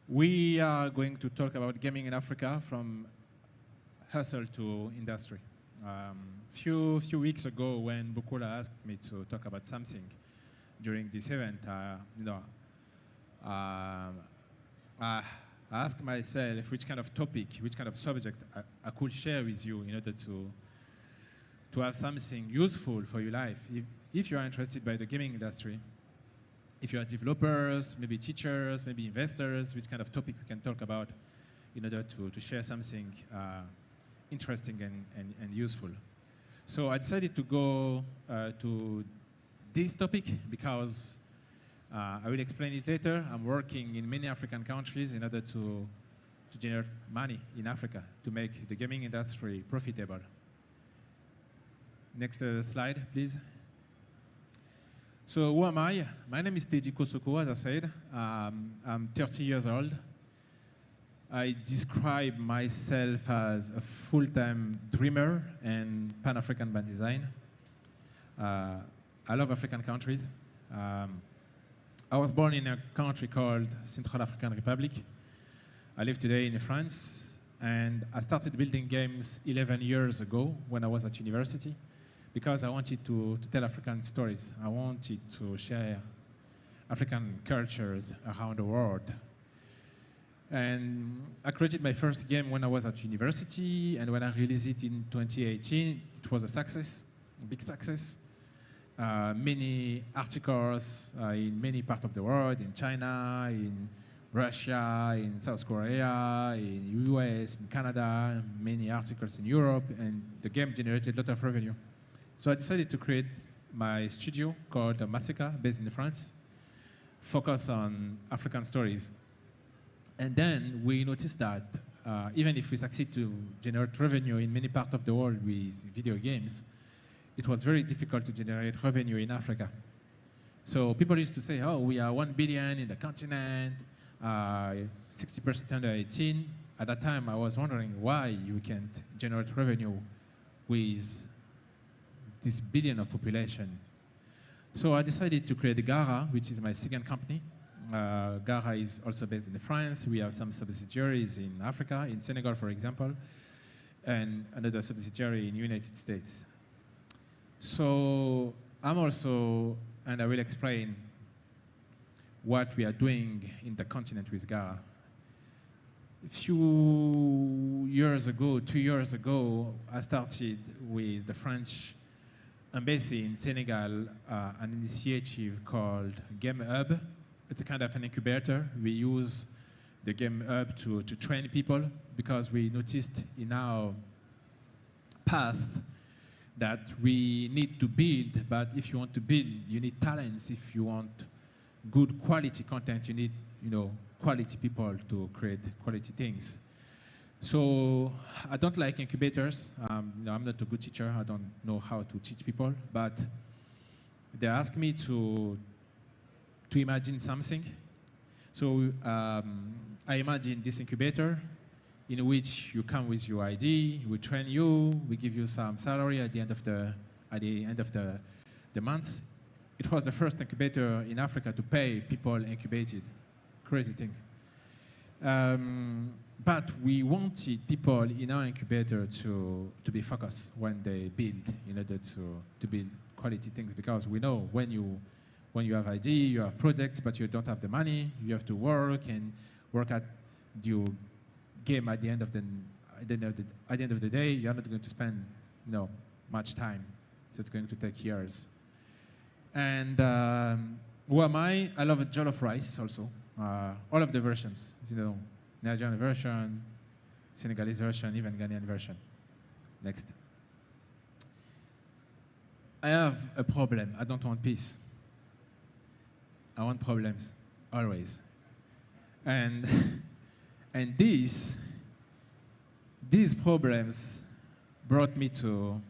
We are going to talk about gaming in Africa from hustle to industry. Few weeks ago, when Bukula asked me to talk about something during this event, I asked myself which kind of topic, which kind of subject I could share with you in order to have something useful for your life. If you are interested by the gaming industry, if you are developers, maybe teachers, maybe investors, which kind of topic we can talk about in order to share something interesting and useful. So I decided to go to this topic because I will explain it later. I'm working in many African countries in order to generate money in Africa to make the gaming industry profitable. Next slide, please. So who am I? My name is Kossoko, as I said. I'm 30 years old. I describe myself as a full-time dreamer and Pan-African band design. I love African countries. I was born in a country called Central African Republic. I live today in France, and I started building games 11 years ago when I was at university, because I wanted to tell African stories. I wanted to share African cultures around the world. And I created my first game when I was at university, and when I released it in 2018, it was a success, a big success. Many articles in many parts of the world, in China, in Russia, in South Korea, in US, in Canada, many articles in Europe, and the game generated a lot of revenue. So I decided to create my studio called Masseka, based in France, focus on African stories. And then we noticed that even if we succeed to generate revenue in many parts of the world with video games, it was very difficult to generate revenue in Africa. So people used to say, oh, we are 1 billion in the continent, 60% under 18. At that time, I was wondering why you can't generate revenue with this billion of population. So I decided to create Gara, which is my second company. Gara is also based in France. We have some subsidiaries in Africa, in Senegal, for example, and another subsidiary in the United States. So I'm also, and I will explain what we are doing in the continent with Gara. A few years ago, 2 years ago, I started with the French embassy in Senegal, an initiative called Game Hub. It's a kind of an incubator. We use the Game Hub to train people because we noticed in our path that we need to build, but if you want to build, you need talents. If you want good quality content, you need quality people to create quality things. So I don't like incubators. I'm not a good teacher. I don't know how to teach people, but they asked me to imagine something. So I imagined this incubator in which you come with your ID, we train you, we give you some salary at the end of the month. It was the first incubator in Africa to pay people incubated. Crazy thing. But we wanted people in our incubator to be focused when they build, in order to build quality things, because we know when you have ID, you have projects, but you don't have the money, you have to work at your game at the end of the day. You're not going to spend much time, so it's going to take years. And who am I? I love jollof rice also, all of the versions, Nigerian version, Senegalese version, even Ghanaian version. Next. I have a problem. I don't want peace. I want problems, always. And these problems brought me to,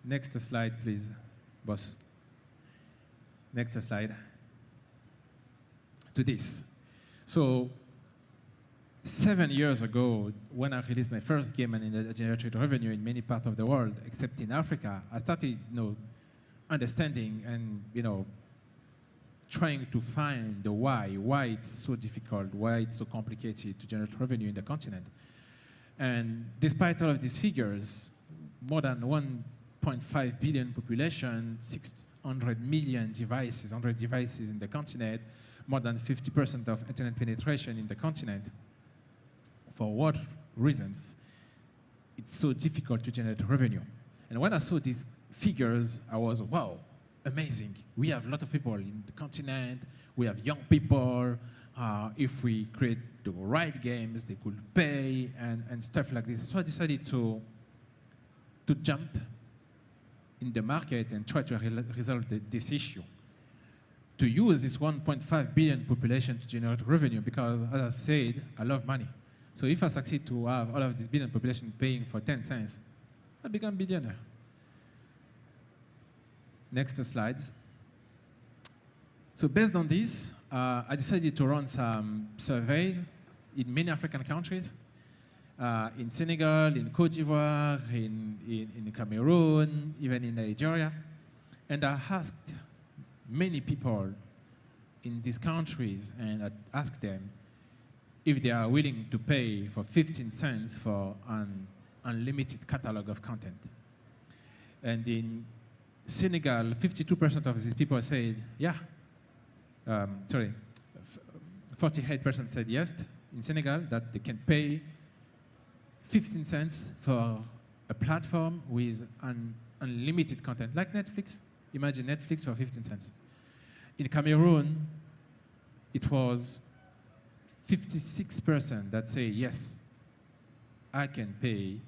next slide, please, boss. Next slide. To this. So 7 years ago, when I released my first game and it generated revenue in many parts of the world, except in Africa, I started understanding and trying to find the why it's so difficult, why it's so complicated to generate revenue in the continent. And despite all of these figures, more than 1.5 billion population, 600 million devices, 100 devices in the continent, more than 50% of internet penetration in the continent. For what reasons it's so difficult to generate revenue? And when I saw these figures, I was, wow, amazing. We have a lot of people in the continent. We have young people. If we create the right games, they could pay and stuff like this. So I decided to jump in the market and try to resolve this issue. To use this 1.5 billion population to generate revenue, because as I said, I love money. So if I succeed to have all of this billion population paying for 10 cents, I become billionaire. Next slides. So based on this, I decided to run some surveys in many African countries, in Senegal, in Côte d'Ivoire, in Cameroon, even in Nigeria. And I asked many people in these countries, and I asked them if they are willing to pay for 15 cents for an unlimited catalog of content. And in Senegal, 52% of these people said, yeah. 48% said yes in Senegal, that they can pay 15 cents for a platform with an unlimited content, like Netflix. Imagine Netflix for 15 cents. In Cameroon, it was 56% that say, yes, I can pay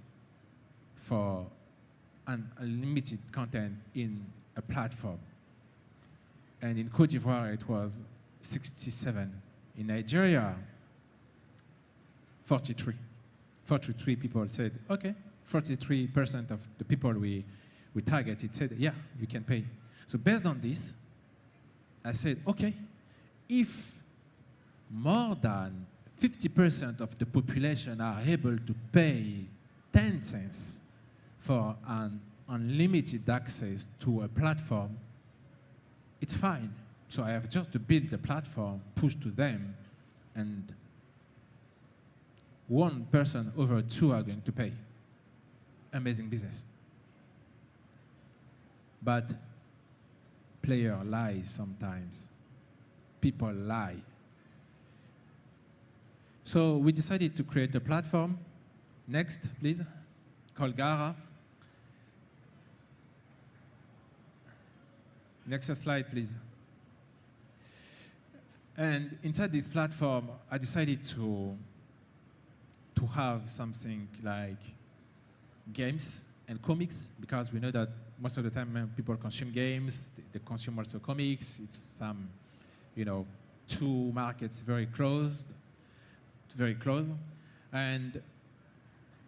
for an unlimited content in a platform. And in Côte d'Ivoire, it was 67. In Nigeria, 43. 43 people said, okay. 43% of the people we targeted said, yeah, you can pay. So based on this, I said, okay, if more than 50% of the population are able to pay 10 cents for an unlimited access to a platform, it's fine. So I have just to build the platform, push to them, and one person over two are going to pay. Amazing business. But player lies sometimes. People lie. So we decided to create a platform. Next, please. Called Gara. Next slide, please. And inside this platform, I decided to have something like games and comics, because we know that most of the time when people consume games, they consume also comics. It's some, two markets very close. And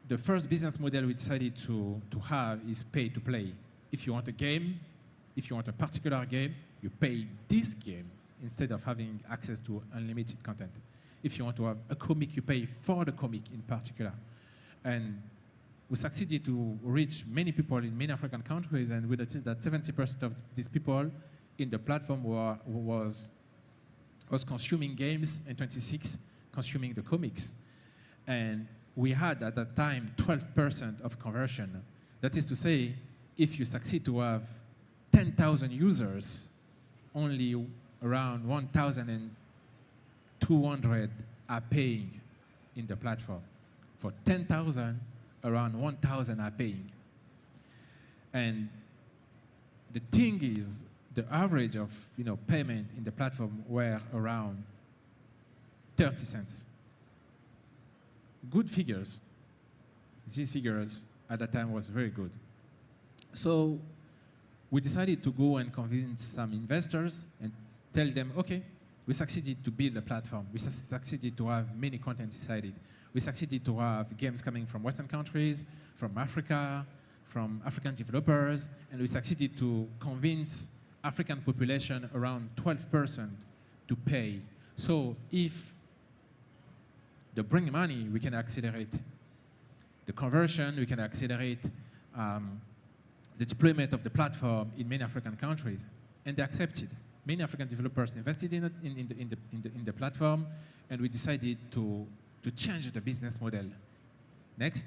the first business model we decided to have is pay to play. If you want a game, if you want a particular game, you pay this game instead of having access to unlimited content. If you want to have a comic, you pay for the comic in particular. And we succeeded to reach many people in many African countries, and we noticed that 70% of these people in the platform was consuming games, and 26% consuming the comics. And we had at that time 12% of conversion. That is to say, if you succeed to have 10,000 users, only around 1,200 are paying in the platform. For 10,000, around 1,000 are paying. And the thing is, the average of payment in the platform were around 30 cents. Good figures. These figures at that time was very good. So we decided to go and convince some investors and tell them, okay, we succeeded to build a platform. We succeeded to have many contents inside it. We succeeded to have games coming from Western countries, from Africa, from African developers, and we succeeded to convince African population around 12% to pay. So if they bring money, we can accelerate the conversion, we can accelerate the deployment of the platform in many African countries. And they accepted. Many African developers invested in the platform, and we decided to change the business model. Next.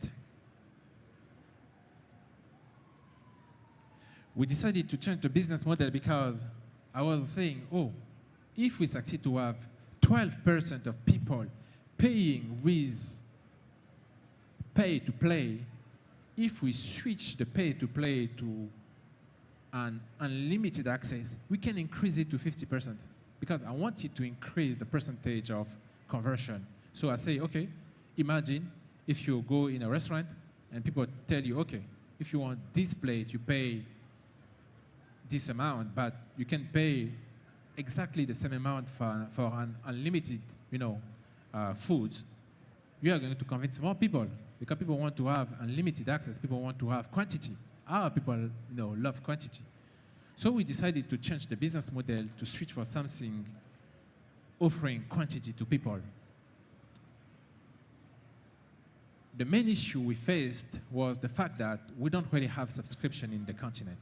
We decided to change the business model because I was saying, oh, if we succeed to have 12% of people paying with pay-to-play, if we switch the pay-to-play to an unlimited access, we can increase it to 50% because I wanted to increase the percentage of conversion. So I say, okay, imagine if you go in a restaurant and people tell you, okay, if you want this plate, you pay this amount, but you can pay exactly the same amount for an unlimited, foods. You are going to convince more people because people want to have unlimited access. People want to have quantity. Our people, love quantity. So we decided to change the business model to switch for something offering quantity to people. The main issue we faced was the fact that we don't really have subscription in the continent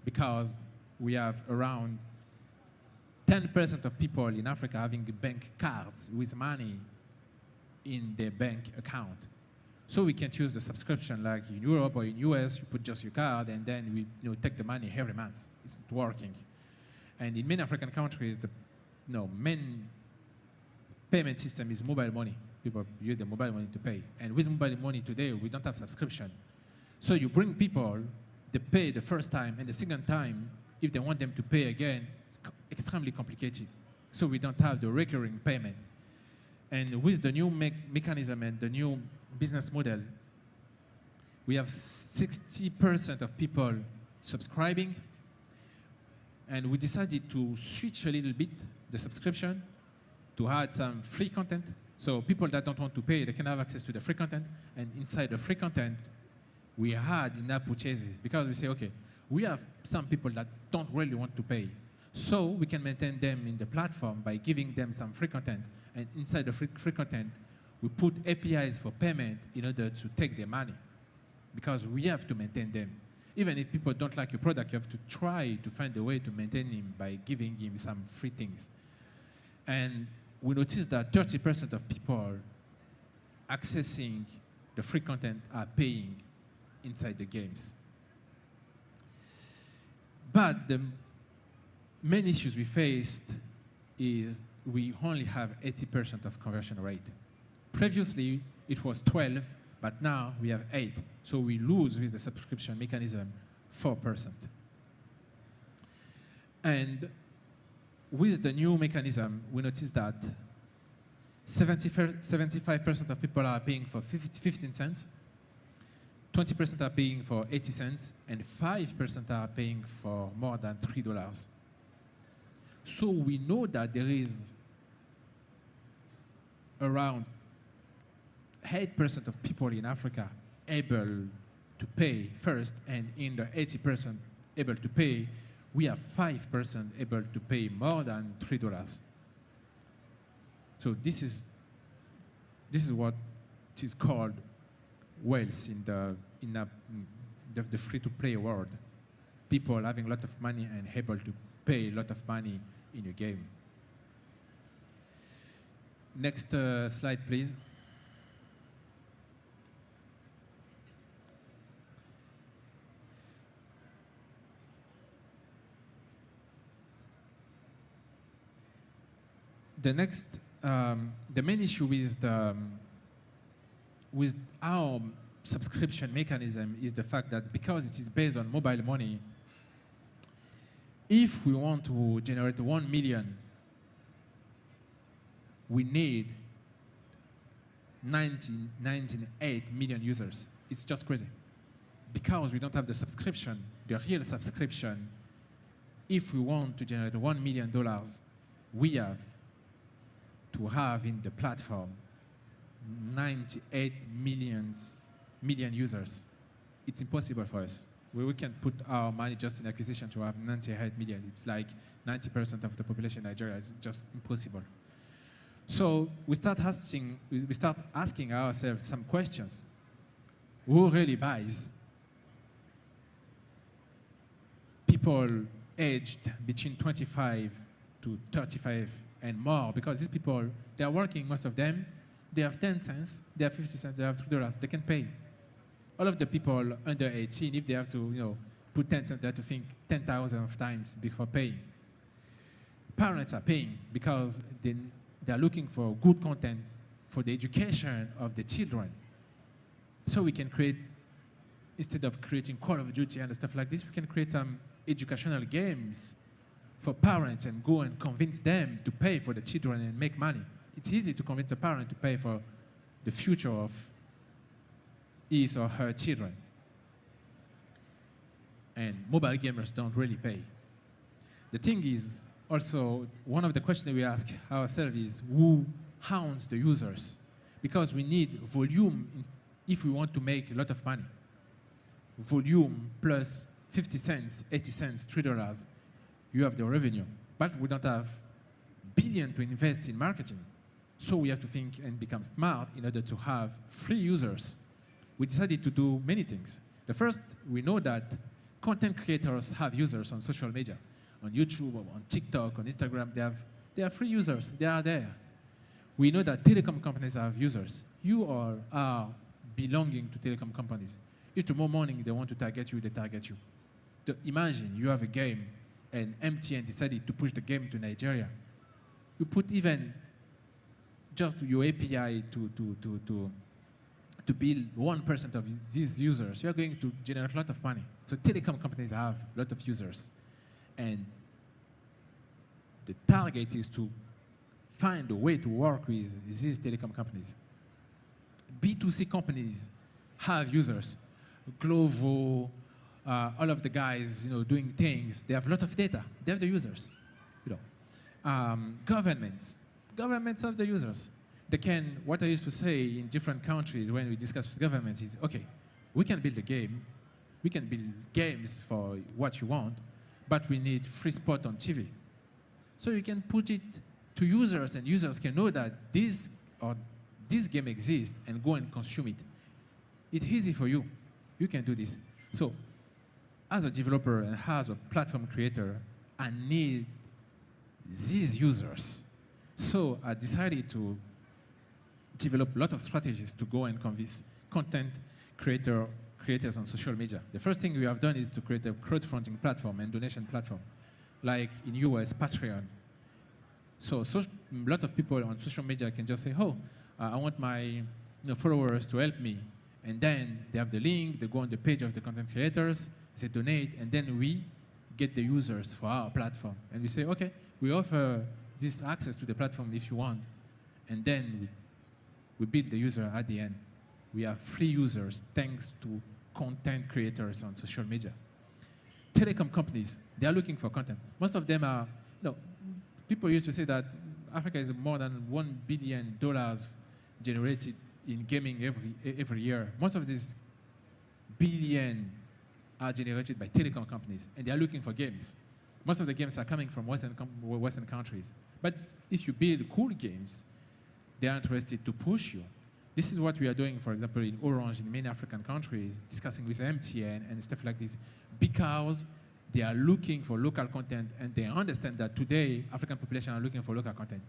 because we have around 10% of people in Africa having bank cards with money in their bank account. So we can't use the subscription like in Europe or in US, you put just your card and then we take the money every month. It's not working. And in many African countries, the main payment system is mobile money. People use the mobile money to pay. And with mobile money today, we don't have subscription. So you bring people, they pay the first time, and the second time, if they want them to pay again, it's extremely complicated. So we don't have the recurring payment. And with the new mechanism and the new business model, we have 60% of people subscribing, and we decided to switch a little bit the subscription to add some free content. So people that don't want to pay, they can have access to the free content, and inside the free content, we had in-app purchases because we say, okay, we have some people that don't really want to pay. So we can maintain them in the platform by giving them some free content. And inside the free content, we put APIs for payment in order to take their money because we have to maintain them. Even if people don't like your product, you have to try to find a way to maintain him by giving him some free things. And we noticed that 30% of people accessing the free content are paying inside the games. But the main issues we faced is we only have 80% of conversion rate. Previously, it was 12, but now we have 8. So we lose with the subscription mechanism 4%. And with the new mechanism, we noticed that 75% of people are paying for 15 cents, 20% are paying for 80 cents, and 5% are paying for more than $3. So we know that there is around 8% of people in Africa able to pay first, and in the 80% able to pay, we have 5% able to pay more than $3. So this is what is called wealth in the free-to-play world. People having a lot of money and able to pay a lot of money in a game. Next slide, please. The next, the main issue with our subscription mechanism is the fact that because it is based on mobile money, if we want to generate 1 million, we need 98 million users. It's just crazy. Because we don't have the subscription, the real subscription, if we want to generate $1 million, we have to have in the platform 98 million users. It's impossible for us. We can put our money just in acquisition to have 98 million. It's like 90% of the population in Nigeria. It's just impossible. So we start asking ourselves some questions. Who really buys? People aged between 25 to 35 and more, because these people, they are working, most of them, they have 10 cents, they have 50 cents, they have $2, they can pay. All of the people under 18, if they have to, put 10 cents, they have to think 10,000 of times before paying. Parents are paying because they are looking for good content for the education of the children. So we can create, instead of creating Call of Duty and stuff like this, we can create some educational games for parents and go and convince them to pay for the children and make money. It's easy to convince a parent to pay for the future of his or her children. And mobile gamers don't really pay. The thing is, also, one of the questions we ask ourselves is, who hounds the users? Because we need volume if we want to make a lot of money. Volume plus 50 cents, 80 cents, $3, you have the revenue. But we don't have billion to invest in marketing. So we have to think and become smart in order to have free users. We decided to do many things. The first, we know that content creators have users on social media, on YouTube, on TikTok, on Instagram. They have free users. They are there. We know that telecom companies have users. You all are belonging to telecom companies. If tomorrow morning they want to target you, they target you. Imagine you have a game and MTN decided to push the game to Nigeria. You put even just your API to build 1% of these users, you're going to generate a lot of money. So telecom companies have a lot of users. And the target is to find a way to work with these telecom companies. B2C companies have users. Glovo, all of the guys, doing things, they have a lot of data. They have the users. Governments have the users. They can, what I used to say in different countries when we discuss with governments is, okay, we can build a game, we can build games for what you want, but we need free spot on TV. So you can put it to users, and users can know that this game exists and go and consume it. It's easy for you. You can do this. So as a developer and as a platform creator, I need these users. So I decided to develop a lot of strategies to go and convince content creators on social media. The first thing we have done is to create a crowdfunding platform and donation platform, like in US, Patreon. So a lot of people on social media can just say, oh, I want my followers to help me. And then they have the link, they go on the page of the content creators, they donate, and then we get the users for our platform. And we say, okay, we offer this access to the platform if you want. And then we build the user at the end. We have free users thanks to content creators on social media. Telecom companies, they are looking for content. Most of them are, people used to say that Africa is more than $1 billion generated in gaming every year. Most of these billion are generated by telecom companies, and they are looking for games. Most of the games are coming from Western countries. But if you build cool games, they are interested to push you. This is what we are doing, for example, in Orange, in many African countries, discussing with MTN and stuff like this, because they are looking for local content, and they understand that today, African population are looking for local content.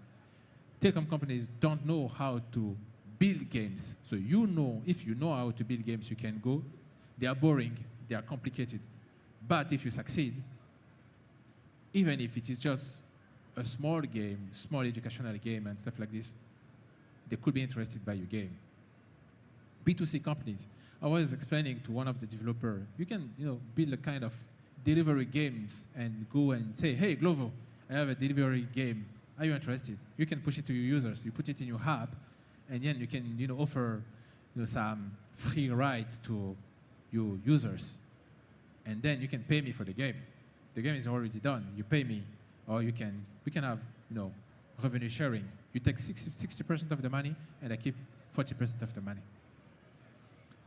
Telecom companies don't know how to build games. So if you know how to build games, you can go. They are boring, they are complicated. But if you succeed, even if it is just a small game, small educational game and stuff like this, they could be interested by your game. B2C companies. I was explaining to one of the developers, you can build a kind of delivery games and go and say, hey, Glovo, I have a delivery game. Are you interested? You can push it to your users. You put it in your app, and then you can offer some free rides to your users. And then you can pay me for the game. The game is already done. You pay me, or we can have revenue sharing. You take 60% of the money, and I keep 40% of the money.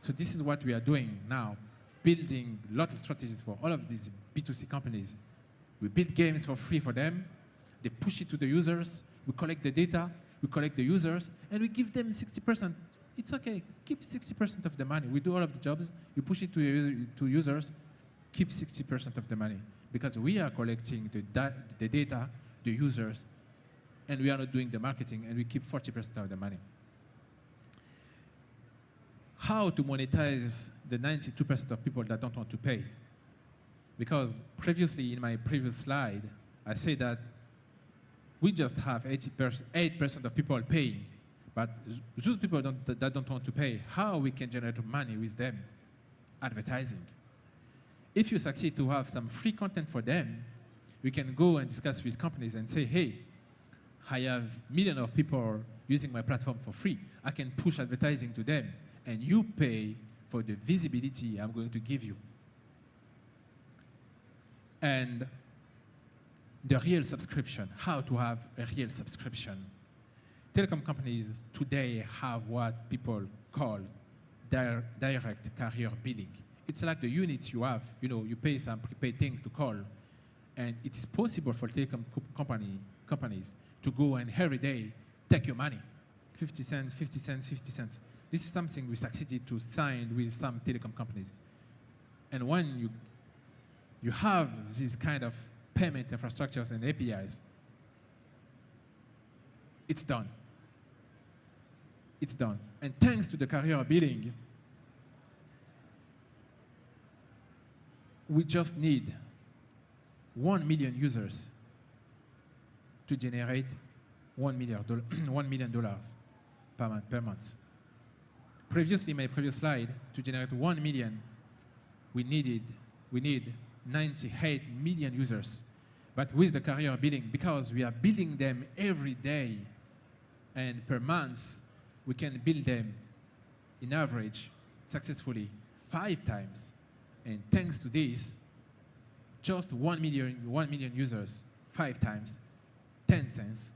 So this is what we are doing now, building a lot of strategies for all of these B2C companies. We build games for free for them. They push it to the users. We collect the data. We collect the users, and we give them 60%. It's okay. Keep 60% of the money. We do all of the jobs. You push it to users. Keep 60% of the money, because we are collecting the data, the users, and we are not doing the marketing, and we keep 40% of the money. How to monetize the 92% of people that don't want to pay? Because previously, in my previous slide, I said that we just have 8% of people paying, but those people that don't want to pay, how we can generate money with them? Advertising. If you succeed to have some free content for them, we can go and discuss with companies and say, hey, I have millions of people using my platform for free. I can push advertising to them, and you pay for the visibility I'm going to give you. And the real subscription, how to have a real subscription. Telecom companies today have what people call direct carrier billing. It's like the units you have, you pay some prepaid things to call, and it is possible for telecom companies to go and every day take your money, 50 cents, 50 cents, 50 cents. This is something we succeeded to sign with some telecom companies. And when you have these kind of payment infrastructures and APIs, it's done. It's done. And thanks to the carrier billing, we just need 1 million users to generate $1 million per month. Previously, my previous slide, to generate 1 million, we need 98 million users. But with the carrier billing, because we are billing them every day and per month, we can bill them in average successfully 5 times. And thanks to this, just 1 million users, 5 times, 10 cents,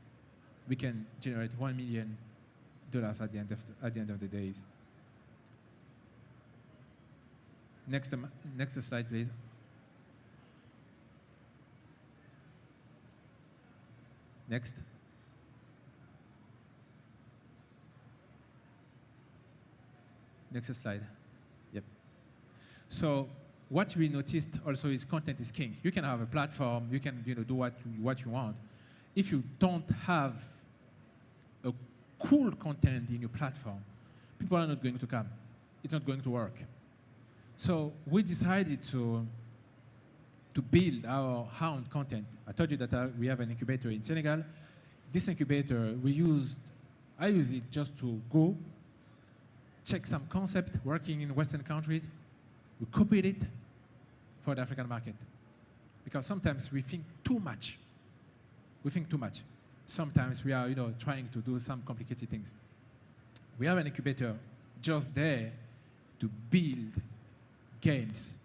we can generate $1 million at the end of the days. Next slide, please. Next. Next slide. Yep. So what we noticed also is content is king. You can have a platform, you can do what you want. If you don't have a cool content in your platform, people are not going to come. It's not going to work. So we decided to build our own content. I told you that we have an incubator in Senegal. This incubator, I use it just to go, check some concept working in Western countries. We copied it for the African market. Because sometimes we think too much. Sometimes we are trying to do some complicated things. We have an incubator just there to build games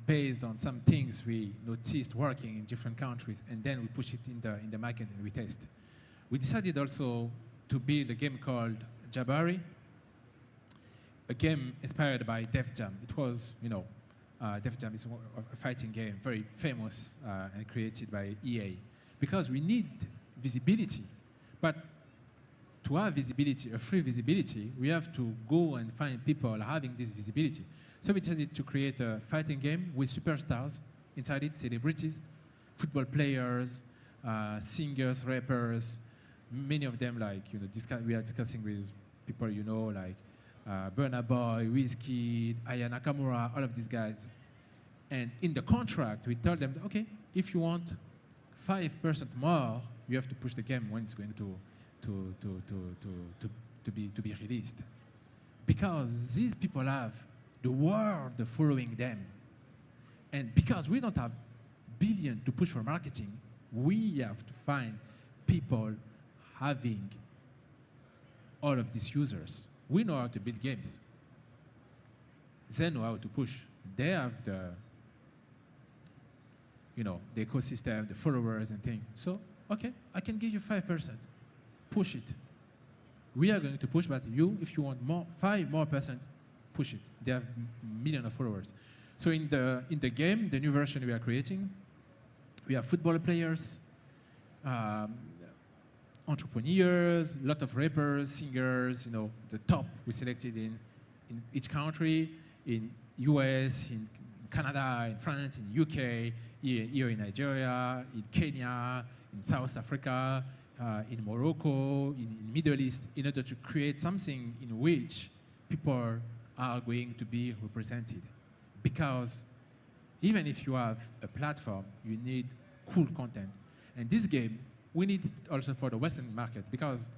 based on some things we noticed working in different countries, and then we push it in the market and we test. We decided also to build a game called Jabari, a game inspired by Def Jam. It was, Def Jam is a fighting game, very famous and created by EA. Because we need visibility, but to have visibility, a free visibility, we have to go and find people having this visibility. So we decided to create a fighting game with superstars inside it, celebrities, football players, singers, rappers, many of them we are discussing with people like Burna Boy, Wizkid, Aya Nakamura, all of these guys. And in the contract, we told them, okay, if you want 5% more, you have to push the game when it's going to be released. Because these people have the world following them. And because we don't have billion to push for marketing, we have to find people having all of these users. We know how to build games. They know how to push. They have the ecosystem, the followers and things. So, okay, I can give you 5%. Push it. We are going to push, but if you want 5% more, push it. They have millions of followers. So in the game, the new version we are creating, we have football players, entrepreneurs, a lot of rappers, singers, the top we selected in each country, in US, in Canada, in France, in UK, here in Nigeria, in Kenya, in South Africa, in Morocco, in Middle East, in order to create something in which people are going to be represented. Because even if you have a platform, you need cool content. And this game, we need it also for the Western market because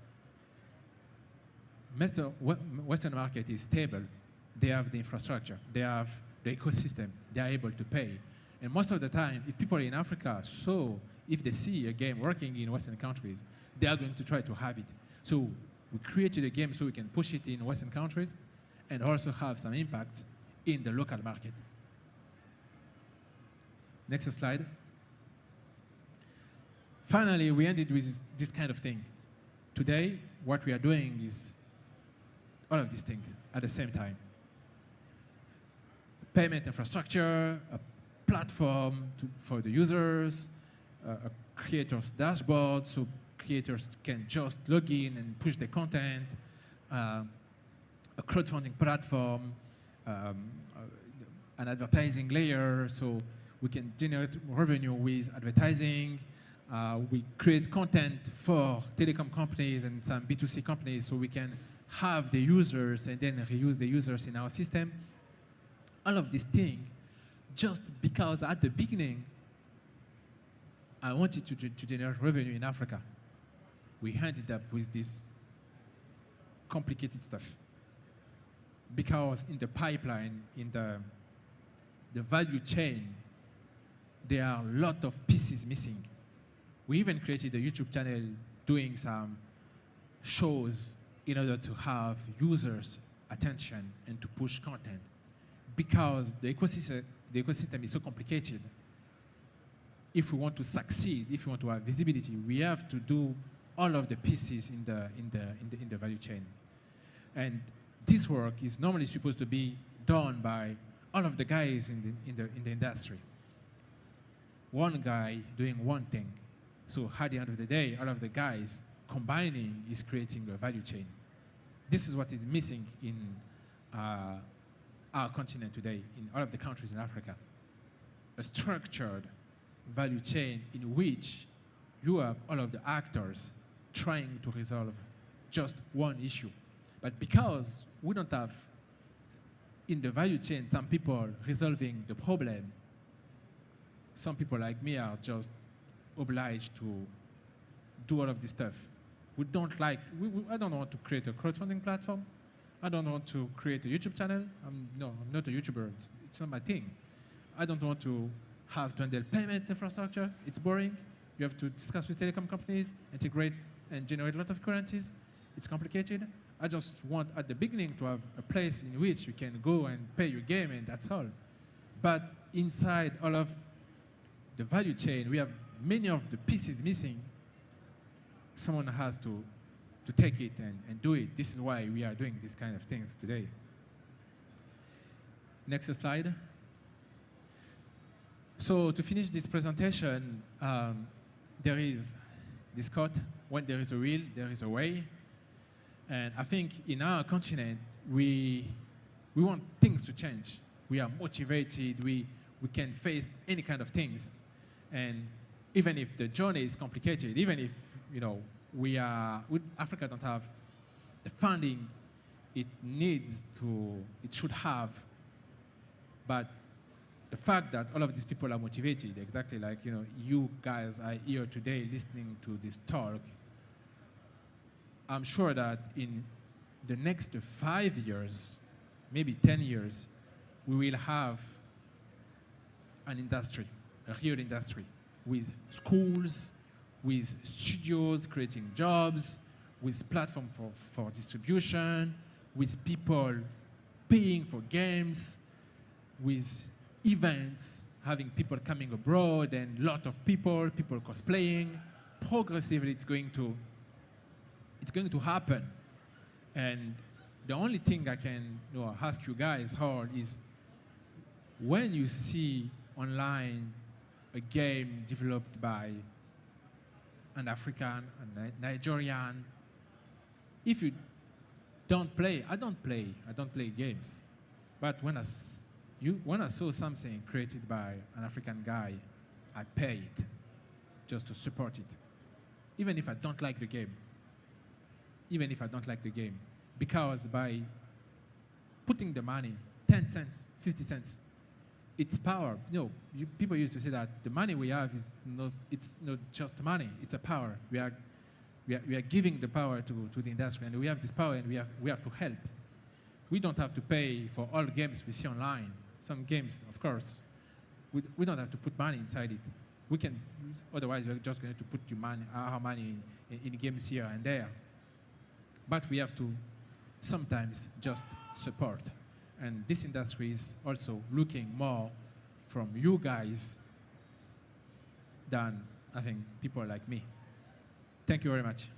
Western market is stable. They have the infrastructure, they have the ecosystem, they are able to pay. And most of the time, if people in Africa if they see a game working in Western countries, they are going to try to have it. So we created a game so we can push it in Western countries and also have some impact in the local market. Next slide. Finally, we ended with this kind of thing. Today, what we are doing is all of these things at the same time. Payment infrastructure, a platform for the users, a creator's dashboard so creators can just log in and push their content, a crowdfunding platform, an advertising layer so we can generate revenue with advertising. We create content for telecom companies and some B2C companies so we can have the users and then reuse the users in our system. All of these things, just because at the beginning, I wanted to generate revenue in Africa. We ended up with this complicated stuff. Because in the pipeline, in the value chain, there are a lot of pieces missing. We even created a YouTube channel doing some shows in order to have users' attention and to push content. Because the ecosystem is so complicated. If we want to succeed, if we want to have visibility, we have to do all of the pieces in the value chain. And this work is normally supposed to be done by all of the guys in the industry. One guy doing one thing. So at the end of the day, all of the guys combining is creating a value chain. This is what is missing in our continent today, in all of the countries in Africa. A structured value chain in which you have all of the actors trying to resolve just one issue. But because we don't have in the value chain some people resolving the problem, some people like me are just obliged to do all of this stuff. I don't want to create a crowdfunding platform. I don't want to create a YouTube channel. I'm not a YouTuber. It's not my thing. I don't want to have to handle payment infrastructure. It's boring. You have to discuss with telecom companies, integrate and generate a lot of currencies. It's complicated. I just want at the beginning to have a place in which you can go and pay your game and that's all. But inside all of the value chain, we have many of the pieces missing. Someone has to take it and do it. This is why we are doing these kind of things today. Next slide. So to finish this presentation, there is this quote, when there is a will, there is a way. And I think in our continent, we want things to change. We are motivated, we can face any kind of things. And even if the journey is complicated, even if Africa don't have the funding it should have, but the fact that all of these people are motivated, exactly like you guys are here today listening to this talk, I'm sure that in the next 5 years, maybe 10 years, we will have an industry, a real industry, with schools, with studios creating jobs, with platform for distribution, with people paying for games, with events, having people coming abroad and a lot of people cosplaying. Progressively, it's going to happen. And the only thing I can ask you guys all is, when you see online a game developed by an African, a Nigerian, if you don't play, I don't play games. But when I saw something created by an African guy, I pay it. just to support it. Even if I don't like the game. Even if I don't like the game. Because by putting the money, 10 cents, 50 cents, it's power. People used to say that the money we have is it's not just money, it's a power. We are giving the power to the industry, and we have this power, and we have to help. We don't have to pay for all games we see online. Some games, of course, we don't have to put money inside it. We can, otherwise we're just going to put our money in games here and there. But we have to sometimes just support. And this industry is also looking more from you guys than, I think, people like me. Thank you very much.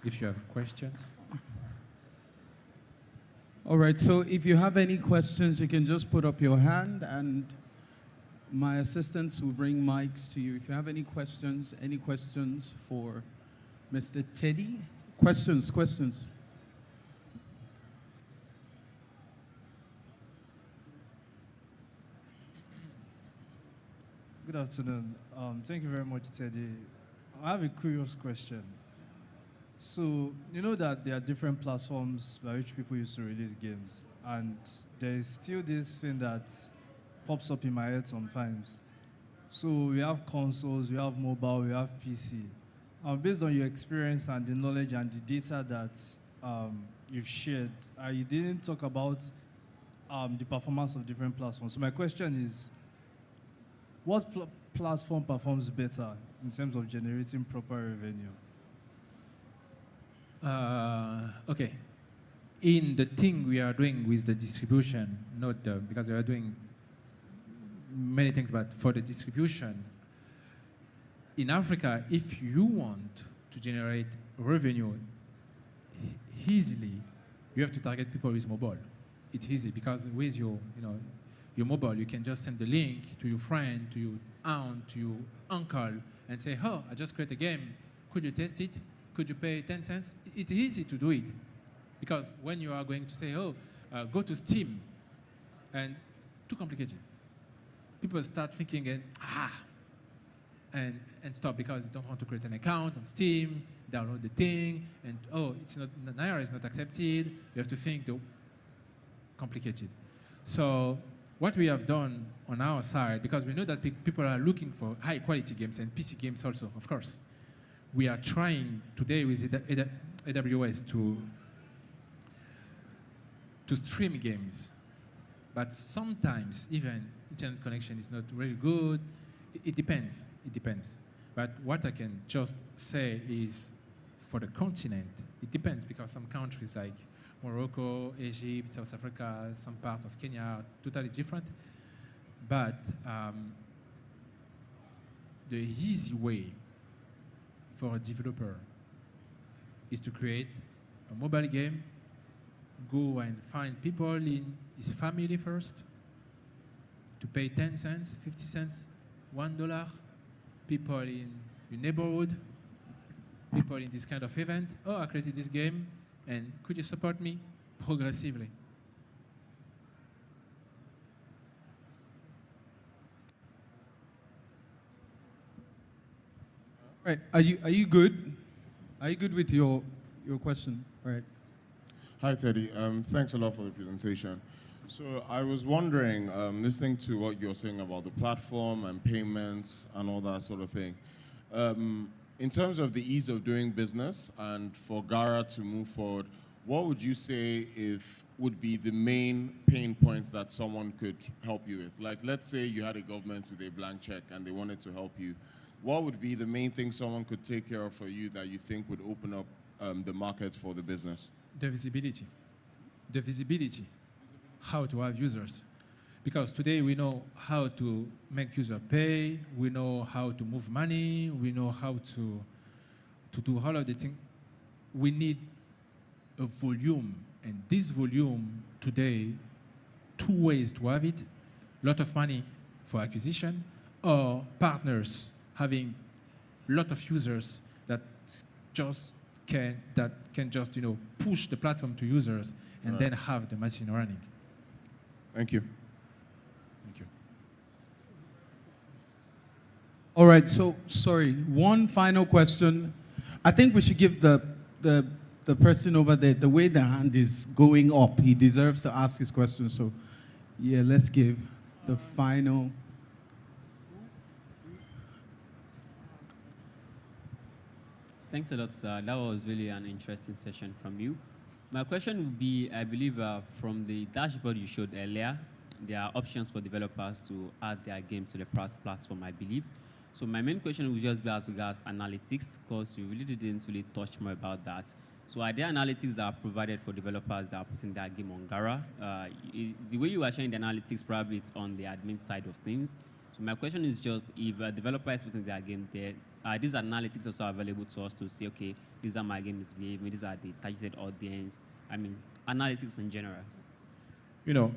If you have questions. All right, so if you have any questions, you can just put up your hand, and my assistants will bring mics to you. If you have any questions for Mr. Teddy? Questions. Good afternoon. Thank you very much, Teddy. I have a curious question. So, you know that there are different platforms by which people used to release games, and there is still this thing that pops up in my head sometimes. So we have consoles, we have mobile, we have PC. Based on your experience and the knowledge and the data that you've shared, you didn't talk about the performance of different platforms. So my question is, what platform performs better in terms of generating proper revenue? Okay. In the thing we are doing with the distribution, because we are doing many things, but for the distribution, in Africa, if you want to generate revenue easily, you have to target people with mobile. It's easy because with your mobile, you can just send the link to your friend, to your aunt, to your uncle, and say, "Oh, I just created a game. Could you test it? Could you pay 10 cents?" It's easy to do it, because when you are going to say, "Oh, go to Steam," and too complicated, people start thinking and stop, because you don't want to create an account on Steam, download the thing, and it's not, Naira is not accepted. You have to think complicated. So what we have done on our side, because we know that people are looking for high quality games and PC games also, of course, we are trying today with AWS to stream games. But sometimes even internet connection is not really good. It depends. But what I can just say is, for the continent, it depends, because some countries like Morocco, Egypt, South Africa, some part of Kenya are totally different. But the easy way for a developer is to create a mobile game, go and find people in his family first, to pay 10 cents, 50 cents, $1, people in your neighborhood, people in this kind of event. "Oh, I created this game, and could you support me?" Progressively. Right. Are you good? Are you good with your question? All right. Hi, Teddy. Thanks a lot for the presentation. So I was wondering, listening to what you're saying about the platform and payments and all that sort of thing, in terms of the ease of doing business and for Gara to move forward, what would you say would be the main pain points that someone could help you with? Like, let's say you had a government with a blank check and they wanted to help you. What would be the main thing someone could take care of for you that you think would open up the market for the business? The visibility. How to have users. Because today we know how to make users pay, we know how to move money, we know how to do all of the things. We need a volume, and this volume today, two ways to have it: a lot of money for acquisition, or partners having a lot of users that can just push the platform to users and then have the machine running. Thank you. All right, so sorry, one final question. I think we should give the person over there, the way the hand is going up, he deserves to ask his question. So yeah, let's give the final. Thanks a lot, sir. That was really an interesting session from you. My question would be, I believe from the dashboard you showed earlier, there are options for developers to add their games to the platform, I believe. So my main question would just be as regards analytics, because you really didn't really touch more about that. So are there analytics that are provided for developers that are putting their game on Gara? The way you are showing the analytics, probably it's on the admin side of things. So my question is just, if a developer is putting their game there, are these analytics also available to us to say, okay, these are my games behaving, these are the targeted audience? I mean, analytics in general. You know,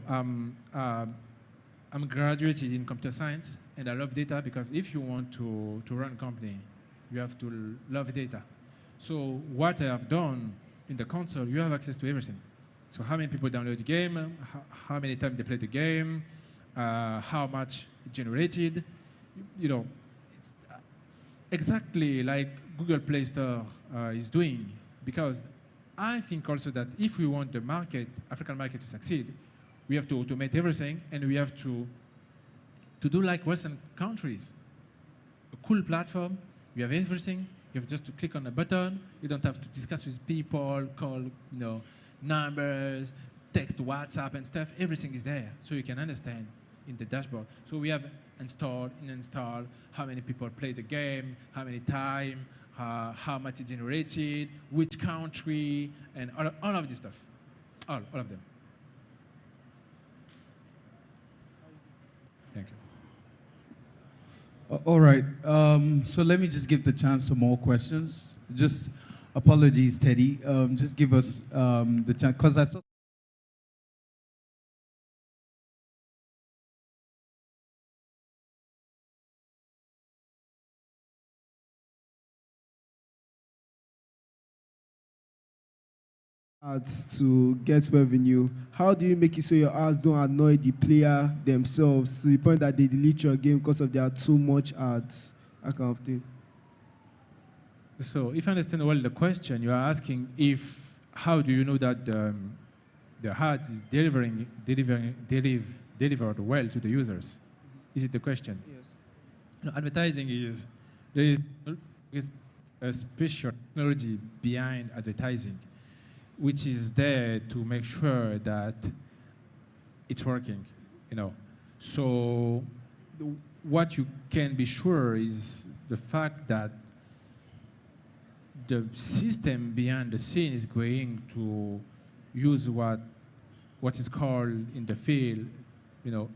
I'm graduated in computer science, and I love data because if you want to run a company, you have to love data. So what I have done in the console, you have access to everything. So how many people download the game, how many times they play the game, how much it generated. You know, it's exactly like Google Play Store is doing, because I think also that if we want the market, African market to succeed, we have to automate everything, and we have to do like Western countries. A cool platform, you have everything, you have just to click on a button, you don't have to discuss with people, call numbers, text WhatsApp and stuff, everything is there, so you can understand in the dashboard. So we have install, how many people play the game, how many time, how much it generated, which country, and all of this stuff, all of them. Thank you. All right, so let me just give the chance for more questions. Just apologies, Teddy. Just give us the chance, because I saw. Ads to get revenue. How do you make it so your ads don't annoy the player themselves to the point that they delete your game because of there are too much ads, that kind of thing? So if I understand well the question, you are asking how do you know that the ads is delivered well to the users? Is it the question? Yes. No, advertising there is a special technology behind advertising, which is there to make sure that it's working, So what you can be sure is the fact that the system behind the scene is going to use what is called in the field,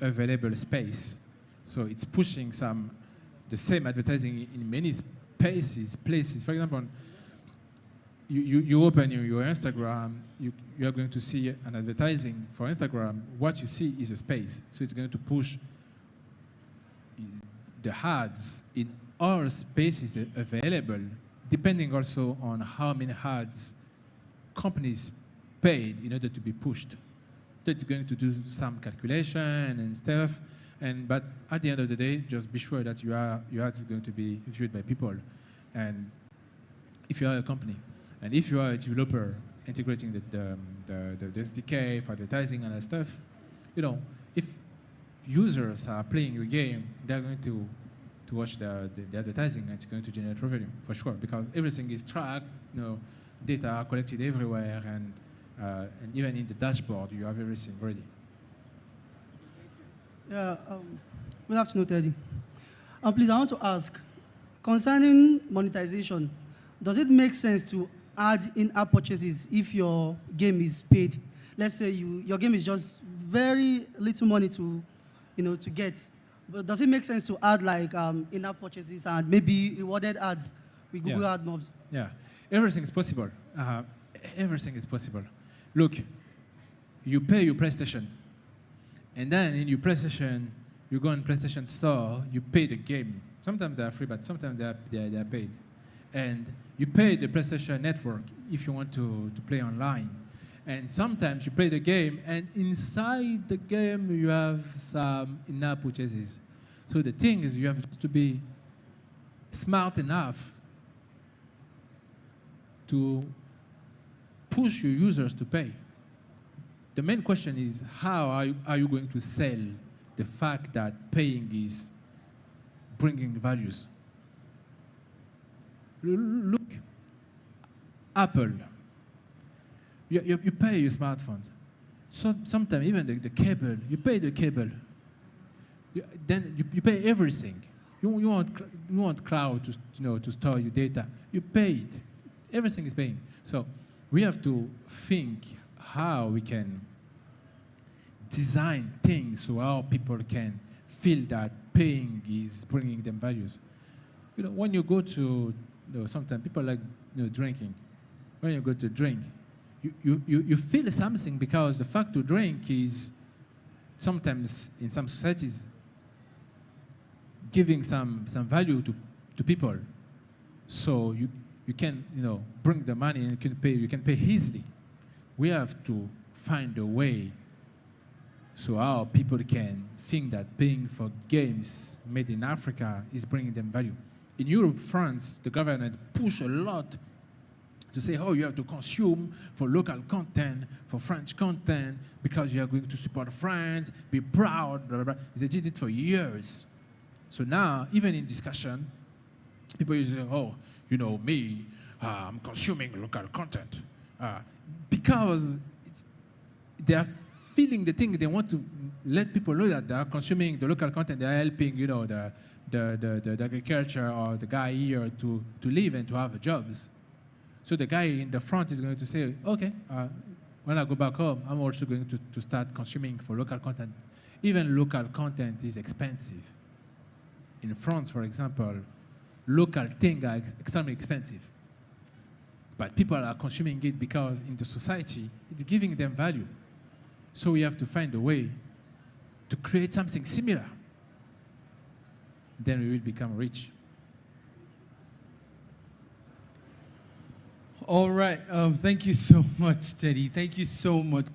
available space. So it's pushing the same advertising in many places. For example, you open your Instagram, you are going to see an advertising for Instagram. What you see is a space. So it's going to push the ads in all spaces available, depending also on how many ads companies paid in order to be pushed. So it's going to do some calculation and stuff. But at the end of the day, just be sure that your ads is going to be viewed by people. And if you are a company, and if you are a developer integrating the SDK for advertising and that stuff, if users are playing your game, they're going to watch the advertising, and it's going to generate revenue for sure, because everything is tracked, data are collected everywhere, and even in the dashboard, you have everything ready. Yeah, good afternoon, Teddy. Please, I want to ask, concerning monetization, does it make sense to add in-app purchases if your game is paid? Let's say your game is just very little money to get. But does it make sense to add like in-app purchases and maybe rewarded ads with Google AdMobs? Yeah, everything is possible. Everything is possible. Look, you pay your PlayStation, and then in your PlayStation, you go on PlayStation Store, you pay the game. Sometimes they are free, but sometimes they are paid. And you pay the PlayStation Network if you want to play online. And sometimes you play the game, and inside the game, you have some in-app purchases. So the thing is, you have to be smart enough to push your users to pay. The main question is, how are you going to sell the fact that paying is bringing values? Look, Apple, you pay your smartphones. So sometimes even the cable, you pay the cable. Then you pay everything. You want cloud to store your data. You pay it. Everything is paying. So we have to think how we can design things so our people can feel that paying is bringing them values. When you go to, sometimes people like drinking. When you go to drink, you feel something because the fact to drink is sometimes in some societies giving some value to people. So you can bring the money and you can pay easily. We have to find a way so our people can think that paying for games made in Africa is bringing them value. In Europe, France, the government pushed a lot to say, oh, you have to consume for local content, for French content, because you are going to support France, be proud, blah, blah, blah. They did it for years. So now, even in discussion, people usually say, oh, me, I'm consuming local content. Because they are feeling the thing, they want to let people know that they are consuming the local content, they are helping, the agriculture or the guy here to live and to have jobs. So the guy in the front is going to say, okay, when I go back home, I'm also going to start consuming for local content. Even local content is expensive. In France, for example, local things are extremely expensive. But people are consuming it because in the society, it's giving them value. So we have to find a way to create something similar. Then we will become rich. All right. Thank you so much, Teddy. Thank you so much